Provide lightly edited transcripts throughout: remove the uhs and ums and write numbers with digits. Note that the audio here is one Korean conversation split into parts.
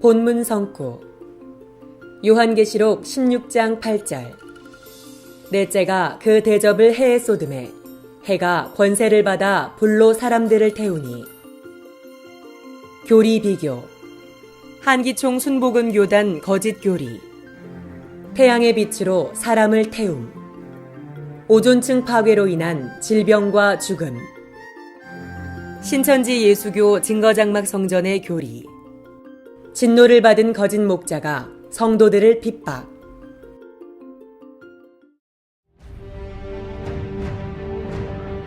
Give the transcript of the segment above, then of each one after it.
본문 성구 요한계시록 16장 8절 넷째가 그 대접을 해에 쏟음에 해가 권세를 받아 불로 사람들을 태우니. 교리 비교 한기총 순복음교단 거짓 교리 태양의 빛으로 사람을 태움 오존층 파괴로 인한 질병과 죽음 신천지 예수교 증거장막 성전의 교리 진노를 받은 거짓 목자가 성도들을 핍박.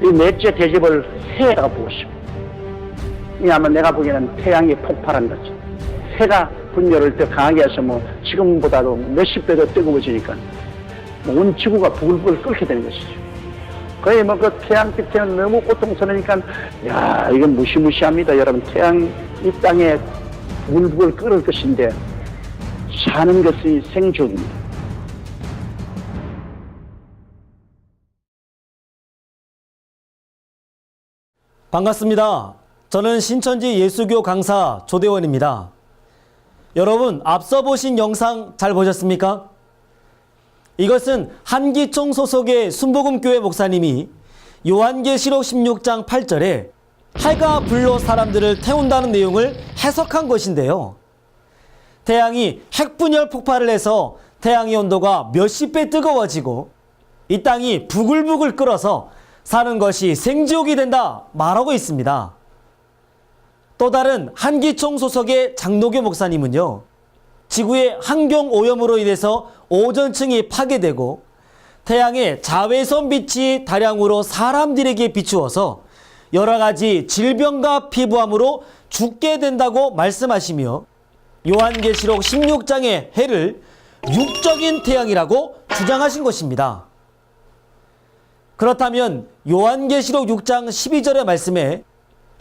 이 넷째 대접을 해라고 보고 싶어. 왜냐하면 내가 보기에는 태양이 폭발한 거지. 해가 분열을 더 강하게 해서 지금보다도 몇십 배 더 뜨거워지니까 온 지구가 부글부글 끓게 되는 것이죠. 거의 그 태양빛에는 너무 고통스러우니까 야, 이건 무시무시합니다. 여러분, 태양 이 땅에 물불 끓을 것인데 사는 것이 생존입니다. 반갑습니다. 저는 신천지 예수교 강사 조대원입니다. 여러분, 앞서 보신 영상 잘 보셨습니까? 이것은 한기총 소속의 순복음교회 목사님이 요한계시록 16장 8절에 해가 불로 사람들을 태운다는 내용을 해석한 것인데요. 태양이 핵분열 폭발을 해서 태양의 온도가 몇십 배 뜨거워지고 이 땅이 부글부글 끓어서 사는 것이 생지옥이 된다 말하고 있습니다. 또 다른 한기총 소속의 장노교 목사님은요, 지구의 환경 오염으로 인해서 오존층이 파괴되고 태양의 자외선 빛이 다량으로 사람들에게 비추어서 여러 가지 질병과 피부암으로 죽게 된다고 말씀하시며 요한계시록 16장의 해를 육적인 태양이라고 주장하신 것입니다. 그렇다면 요한계시록 6장 12절의 말씀에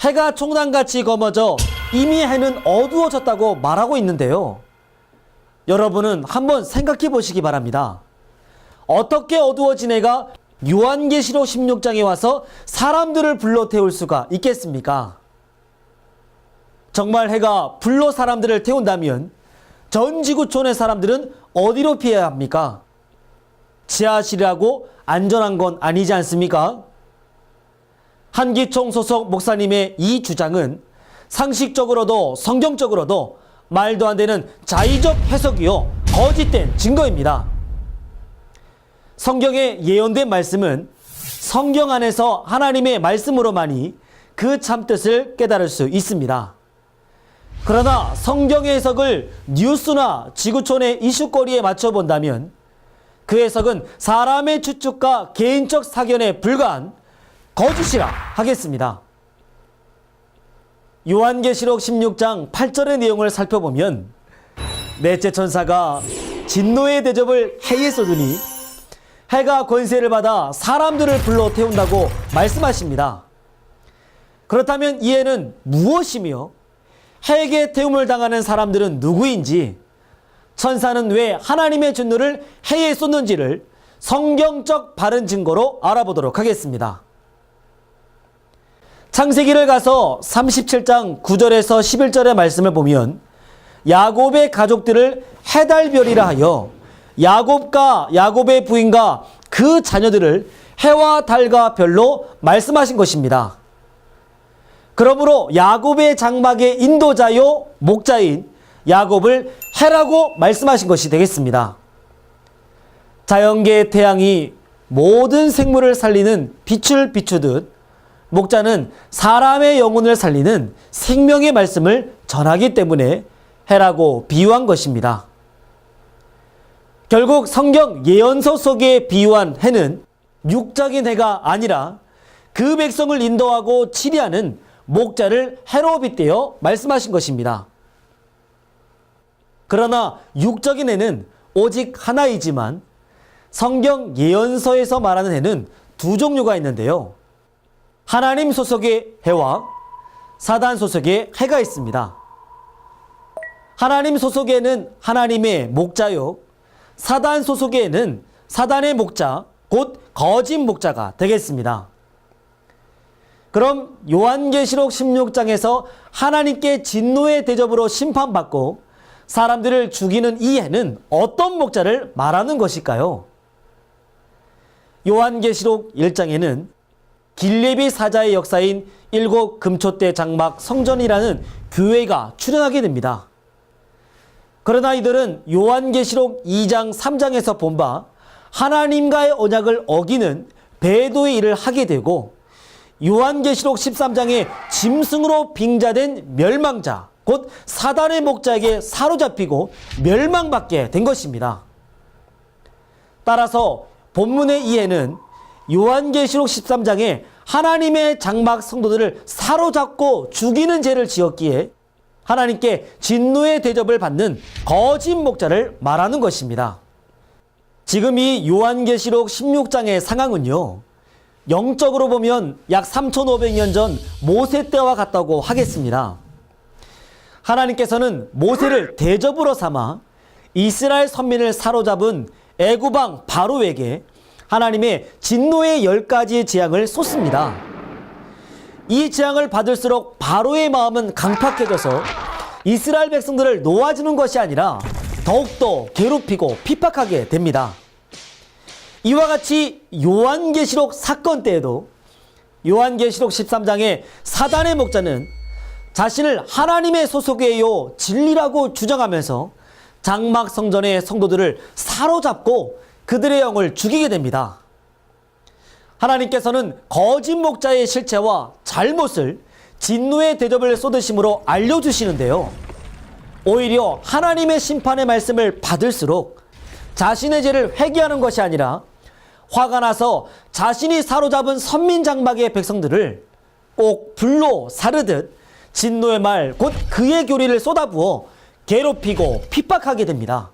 해가 총단같이 검어져 이미 해는 어두워졌다고 말하고 있는데요. 여러분은 한번 생각해 보시기 바랍니다. 어떻게 어두워진 해가 요한계시록 16장에 와서 사람들을 불러 태울 수가 있겠습니까? 정말 해가 불로 사람들을 태운다면 전 지구촌의 사람들은 어디로 피해야 합니까? 지하실이라고 안전한 건 아니지 않습니까? 한기총 소속 목사님의 이 주장은 상식적으로도 성경적으로도 말도 안 되는 자의적 해석이요 거짓된 증거입니다. 성경에 예언된 말씀은 성경 안에서 하나님의 말씀으로만이 그 참뜻을 깨달을 수 있습니다. 그러나 성경의 해석을 뉴스나 지구촌의 이슈거리에 맞춰본다면 그 해석은 사람의 추측과 개인적 사견에 불과한 거짓이라 하겠습니다. 요한계시록 16장 8절의 내용을 살펴보면 넷째 천사가 진노의 대접을 해에 쏟으니 해가 권세를 받아 사람들을 불러 태운다고 말씀하십니다. 그렇다면 이 해는 무엇이며 해에게 태움을 당하는 사람들은 누구인지, 천사는 왜 하나님의 진노를 해에 쏟는지를 성경적 바른 증거로 알아보도록 하겠습니다. 창세기를 가서 37장 9절에서 11절의 말씀을 보면 야곱의 가족들을 해달별이라 하여 야곱과 야곱의 부인과 그 자녀들을 해와 달과 별로 말씀하신 것입니다. 그러므로 야곱의 장막의 인도자요 목자인 야곱을 해라고 말씀하신 것이 되겠습니다. 자연계의 태양이 모든 생물을 살리는 빛을 비추듯 목자는 사람의 영혼을 살리는 생명의 말씀을 전하기 때문에 해라고 비유한 것입니다. 결국 성경 예언서 속에 비유한 해는 육적인 해가 아니라 그 백성을 인도하고 치리하는 목자를 해로 빗대어 말씀하신 것입니다. 그러나 육적인 해는 오직 하나이지만 성경 예언서에서 말하는 해는 두 종류가 있는데요. 하나님 소속의 해와 사단 소속의 해가 있습니다. 하나님 소속에는 하나님의 목자요, 사단 소속에는 사단의 목자, 곧 거짓 목자가 되겠습니다. 그럼 요한계시록 16장에서 하나님께 진노의 대접으로 심판받고 사람들을 죽이는 이 해는 어떤 목자를 말하는 것일까요? 요한계시록 1장에는 길레비 사자의 역사인 일곱 금초대 장막 성전이라는 교회가 출현하게 됩니다. 그러나 이들은 요한계시록 2장 3장에서 본 바 하나님과의 언약을 어기는 배도의 일을 하게 되고 요한계시록 13장에 짐승으로 빙자된 멸망자, 곧 사단의 목자에게 사로잡히고 멸망받게 된 것입니다. 따라서 본문의 이해는 요한계시록 13장에 하나님의 장막 성도들을 사로잡고 죽이는 죄를 지었기에 하나님께 진노의 대접을 받는 거짓 목자를 말하는 것입니다. 지금 이 요한계시록 16장의 상황은요, 영적으로 보면 약 3500년 전 모세 때와 같다고 하겠습니다. 하나님께서는 모세를 대접으로 삼아 이스라엘 선민을 사로잡은 애굽왕 바로에게 하나님의 진노의 10가지의 재앙을 쏟습니다. 이 재앙을 받을수록 바로의 마음은 강팍해져서 이스라엘 백성들을 놓아주는 것이 아니라 더욱더 괴롭히고 핍박하게 됩니다. 이와 같이 요한계시록 사건 때에도 요한계시록 13장의 사단의 목자는 자신을 하나님의 소속이에요 진리라고 주장하면서 장막 성전의 성도들을 사로잡고 그들의 영을 죽이게 됩니다. 하나님께서는 거짓 목자의 실체와 잘못을 진노의 대접을 쏟으심으로 알려주시는데요. 오히려 하나님의 심판의 말씀을 받을수록 자신의 죄를 회개하는 것이 아니라 화가 나서 자신이 사로잡은 선민 장막의 백성들을 꼭 불로 사르듯 진노의 말, 곧 그의 교리를 쏟아부어 괴롭히고 핍박하게 됩니다.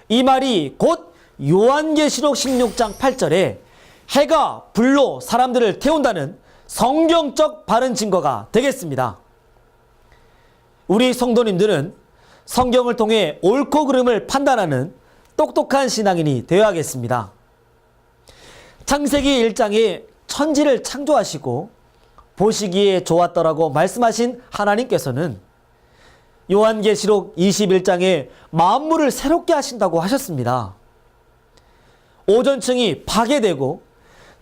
이 말이 곧 요한계시록 16장 8절에 해가 불로 사람들을 태운다는 성경적 바른 증거가 되겠습니다. 우리 성도님들은 성경을 통해 옳고 그름을 판단하는 똑똑한 신앙인이 되어야겠습니다. 창세기 1장에 천지를 창조하시고 보시기에 좋았더라고 말씀하신 하나님께서는 요한계시록 21장에 만물을 새롭게 하신다고 하셨습니다. 오존층이 파괴되고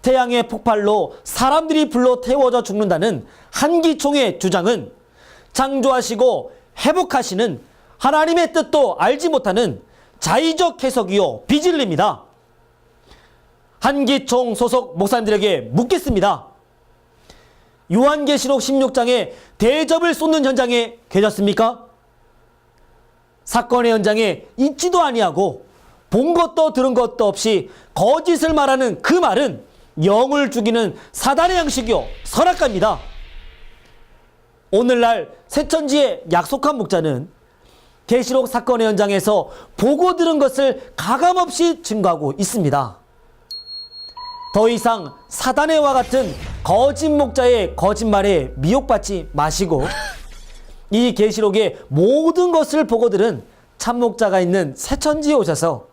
태양의 폭발로 사람들이 불로 태워져 죽는다는 한기총의 주장은 창조하시고 회복하시는 하나님의 뜻도 알지 못하는 자의적 해석이요 비진리입니다. 한기총 소속 목사님들에게 묻겠습니다. 요한계시록 16장에 대접을 쏟는 현장에 계셨습니까? 사건의 현장에 있지도 아니하고 본 것도 들은 것도 없이 거짓을 말하는 그 말은 영을 죽이는 사단의 양식이요 선악과입니다. 오늘날 새천지의 약속한 목자는 계시록 사건의 현장에서 보고 들은 것을 가감없이 증거하고 있습니다. 더 이상 사단의 와 같은 거짓 목자의 거짓말에 미혹받지 마시고 이 계시록의 모든 것을 보고 들은 참 목자가 있는 새천지에 오셔서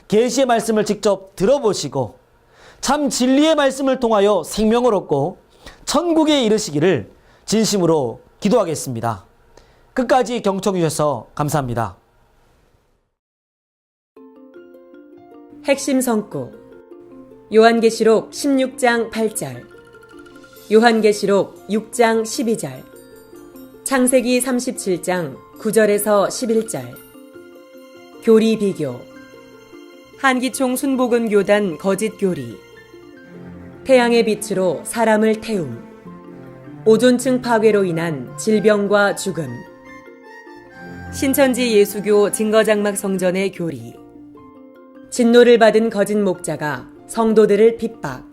계시의 말씀을 직접 들어보시고 참 진리의 말씀을 통하여 생명을 얻고 천국에 이르시기를 진심으로 기도하겠습니다. 끝까지 경청해 주셔서 감사합니다. 핵심 성구 요한계시록 16장 8절, 요한계시록 6장 12절, 창세기 37장 9절에서 11절, 교리 비교, 한기총 순복음 교단 거짓 교리, 태양의 빛으로 사람을 태움, 오존층 파괴로 인한 질병과 죽음, 신천지 예수교 증거장막 성전의 교리, 진노를 받은 거짓 목자가 성도들을 핍박,